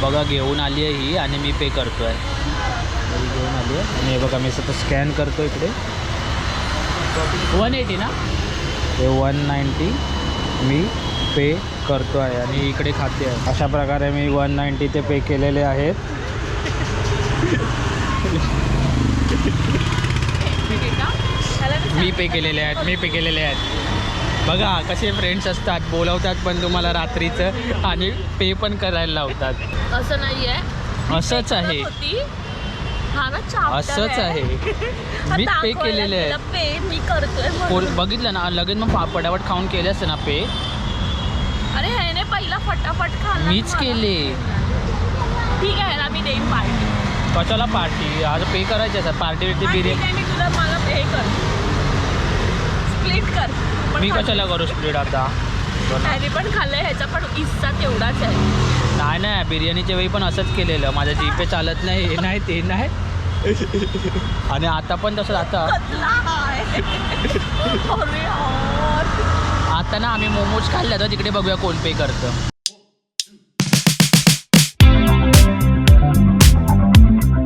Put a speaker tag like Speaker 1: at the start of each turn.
Speaker 1: बघा घेऊन आली आहे ही आणि मी पे करतो आहे. घेऊन आली आहे आणि हे बघा मी स्वतः स्कॅन करतो इकडे. 180 ना, हे 190 मी पे करतो आहे आणि इकडे खाते आहे. अशा प्रकारे मी 190 ते पे केलेले आहेत. मी पे केलेले आहेत. बघा कसे फ्रेंड्स असतात, बोलवतात पण तुम्हाला रात्रीचं आणि पे पण करायला लावतात.
Speaker 2: असं नाही आहे,
Speaker 1: असंच आहे, असंच आहे. मी पे केलेले आहे.
Speaker 2: पे मी करतोय
Speaker 1: बघितलं ना, लगेच मग पटापट खाऊन केले असते ना पे.
Speaker 2: अरे ह्याने पहिला फटाफट खाल्ला.
Speaker 1: मीच केले.
Speaker 2: ठीक आहे ना, मी देईन पार्टी.
Speaker 1: कशाला पार्टी, आज पे करायची असतात. पार्टी बिर्याणी
Speaker 2: मी तुला मला पे कर, स्प्लिट कर.
Speaker 1: मी कशाला करू स्प्लिट आता.
Speaker 2: त्याने पण खाल्लंय, ह्याचा पण हिस्सा तेवढाच आहे.
Speaker 1: नाही बिर्याणीच्या वेळी पण असंच केलेलं. माझं जीपे चालत नाही, हे नाही ते नाही. आणि आता पण तसं. आता ना आम्ही मोमोज खाल्ले तर तिकडे बघूया कोण पे करतं.